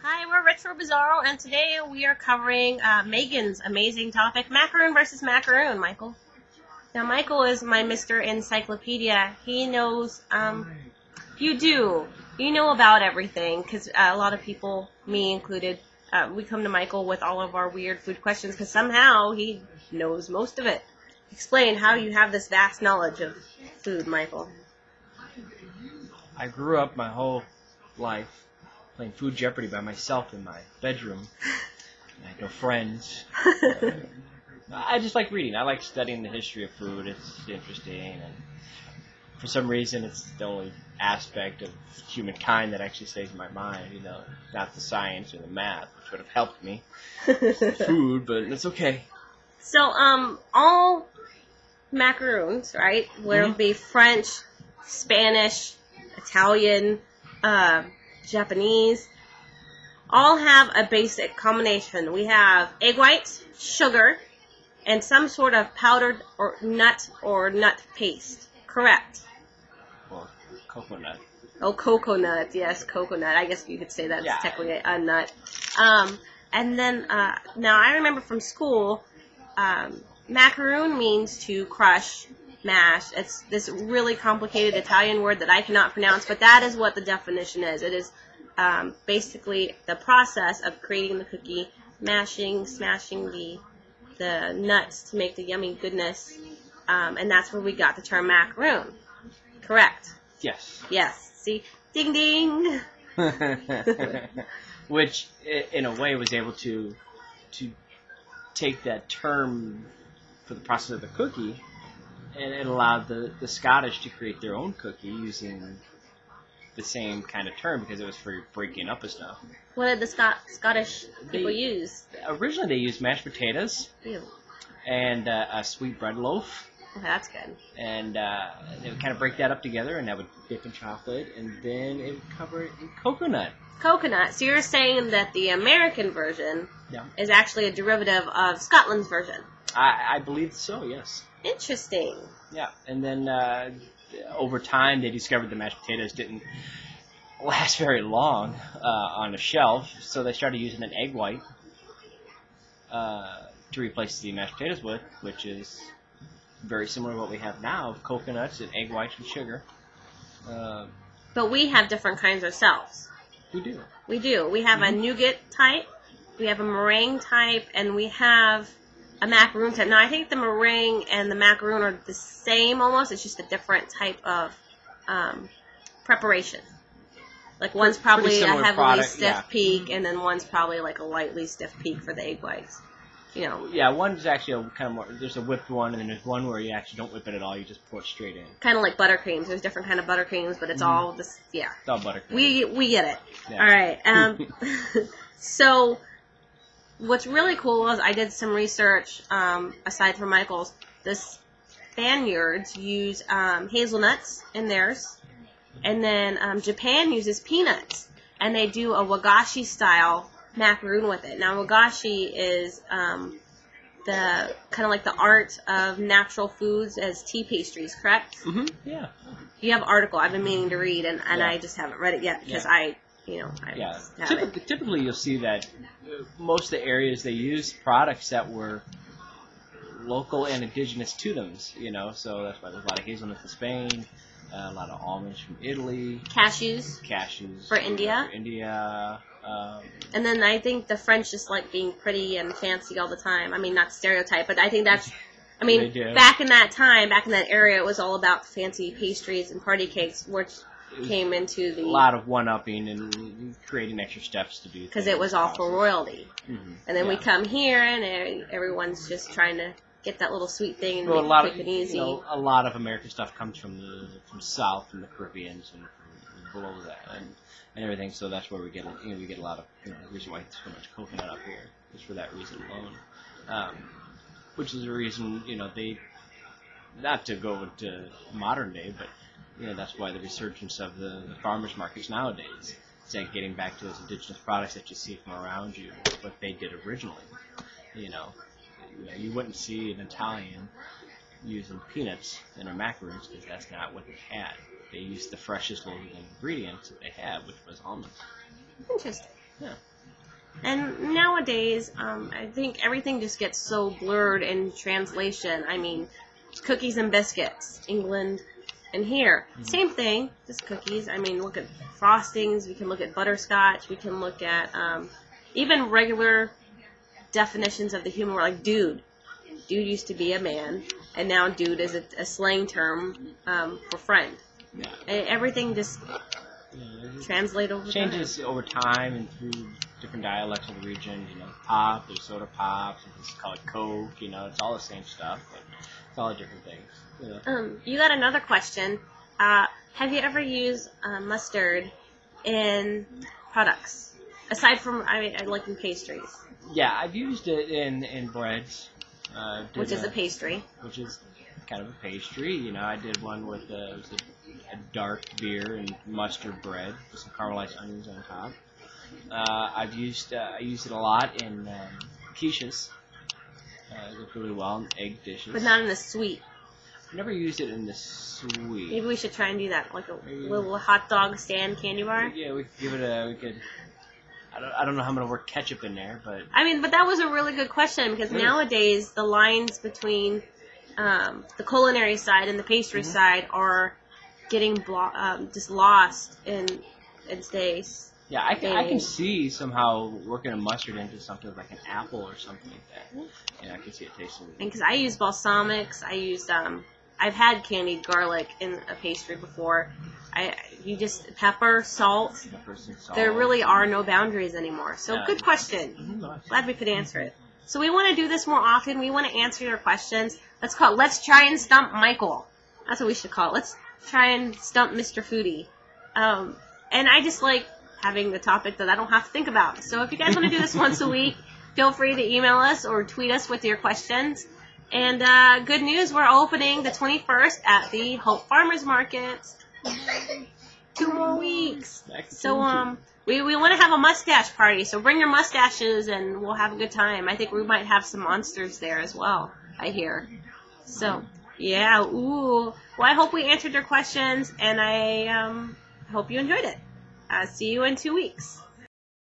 Hi, we're Retro Bizarro, and today we are covering Megan's amazing topic, Macaroon versus Macaroon, Michael. Now, Michael is my Mr. Encyclopedia. He knows, you know about everything, because a lot of people, me included, we come to Michael with all of our weird food questions, because somehow he knows most of it. Explain how you have this vast knowledge of food, Michael. I grew up my whole life playing Food Jeopardy by myself in my bedroom. I had no friends. I just like reading. I like studying the history of food. It's interesting, and for some reason, it's the only aspect of humankind that actually stays in my mind. You know, not the science or the math, which would have helped me. Food, but it's okay. So, all macaroons, right? Will be French, Spanish, Italian, Japanese, all have a basic combination. We have egg whites, sugar, and some sort of powdered or nut paste. Correct. Well, coconut. Oh, coconut. Yes, coconut. I guess you could say that's technically a nut. And then, now I remember from school, macaroon means to crush, mash. It's this really complicated Italian word that I cannot pronounce, but that is what the definition is. It is basically the process of creating the cookie, mashing, smashing the nuts to make the yummy goodness, and that's where we got the term macaroon. Correct? Yes. Yes. See? Ding ding! Which, in a way, was able to take that term for the process of the cookie, and it allowed the Scottish to create their own cookie using the same kind of term because it was for breaking up of stuff. What did the Scottish people use? Originally, they used mashed potatoes. Ew. And a sweet bread loaf. Oh, that's good. And they would kind of break that up together, and that would dip in chocolate, and then it would cover it in coconut. Coconut. So you're saying that the American version is actually a derivative of Scotland's version? I believe so, yes. Interesting. Yeah, and then over time they discovered the mashed potatoes didn't last very long on a shelf, so they started using an egg white to replace the mashed potatoes with, which is very similar to what we have now, coconuts and egg whites and sugar. But we have different kinds ourselves. We do. We do. We have a nougat type, we have a meringue type, and we have a macaroon type. Now, I think the meringue and the macaroon are the same almost. It's just a different type of preparation. Like one's probably a heavily stiff peak, and then one's probably like a lightly stiff peak for the egg whites. You know. Yeah, one's actually a kind of more. There's a whipped one, and then there's one where you actually don't whip it at all. You just pour it straight in. Kind of like buttercreams. There's different kind of buttercreams, but it's all this. Yeah. It's all buttercream. We get it. Yeah. All right. So, what's really cool is I did some research. Aside from Michael's, the Spaniards use hazelnuts in theirs, and then Japan uses peanuts, and they do a wagashi style macaroon with it. Now, wagashi is the kind of like the art of natural foods as tea pastries, correct? Mm-hmm. Yeah. You have an article I've been meaning to read, and I just haven't read it yet because Typically, you'll see that most of the areas they use products that were local and indigenous to them. You know, so that's why there's a lot of hazelnuts in Spain, a lot of almonds from Italy, cashews for India. And then I think the French just like being pretty and fancy all the time. I mean, not stereotype, but I think that's. I mean, back in that time, back in that area, it was all about fancy pastries and party cakes, which came into the... A lot of one-upping and creating extra steps to do things. Because it was all for royalty. Mm-hmm. And then we come here, and everyone's just trying to get that little sweet thing and make it quick and easy. A lot of American stuff comes from South, from the Caribbean, and from below that, and everything. So that's where we get a lot of the reason why there's so much coconut up here is for that reason alone. Which is the reason they, not to go into modern day, but that's why the resurgence of the farmers markets nowadays is that getting back to those indigenous products that you see from around you, what they did originally. You wouldn't see an Italian using peanuts in their macaroons because that's not what they had. They used the freshest local ingredients that they had, which was almonds. Interesting. Yeah. And nowadays, I think everything just gets so blurred in translation. I mean, cookies and biscuits, England and here. Same thing, just cookies. I mean, look at frostings. We can look at butterscotch. We can look at even regular definitions of the human word, like dude. Dude used to be a man, and now dude is a slang term for friend. Yeah. And everything just translates over changes time. over time and through different dialects of the region. You know, pop, there's soda pop, it's called Coke. You know, it's all the same stuff, but it's all different things. You know. You got another question. Have you ever used mustard in products aside from I like in pastries? Yeah, I've used it in breads. Which is a pastry. Which is kind of a pastry. You know, I did one with it was a dark beer and mustard bread with some caramelized onions on top. I used it a lot in quiches. It worked really well in egg dishes. But not in the sweet. I've never used it in the sweet. Maybe we should try and do that, like a little hot dog stand candy bar. Yeah, we could give it a. We could. I don't know how I'm gonna work ketchup in there, but. I mean, but that was a really good question because nowadays the lines between the culinary side and the pastry side are getting just lost in today's. Yeah, I can see somehow working a mustard into something like an apple or something like that. Yeah, I can see it tasting. And because I use balsamics, I used I've had candied garlic in a pastry before. You just pepper, salt. Peppers and salt. There really are no boundaries anymore. So good question. Glad we could answer it. So we want to do this more often. We want to answer your questions. Let's try and stump Michael. That's what we should call it. Let's try and stump Mr. Foodie. And I just like having the topic that I don't have to think about. So if you guys want to do this once a week, feel free to email us or tweet us with your questions. And good news, we're opening the 21st at the Hope Farmers Market. 2 more weeks. So we want to have a mustache party. So bring your mustaches and we'll have a good time. I think we might have some monsters there as well, I hear. So yeah, ooh. Well, I hope we answered your questions and I hope you enjoyed it. See you in 2 weeks.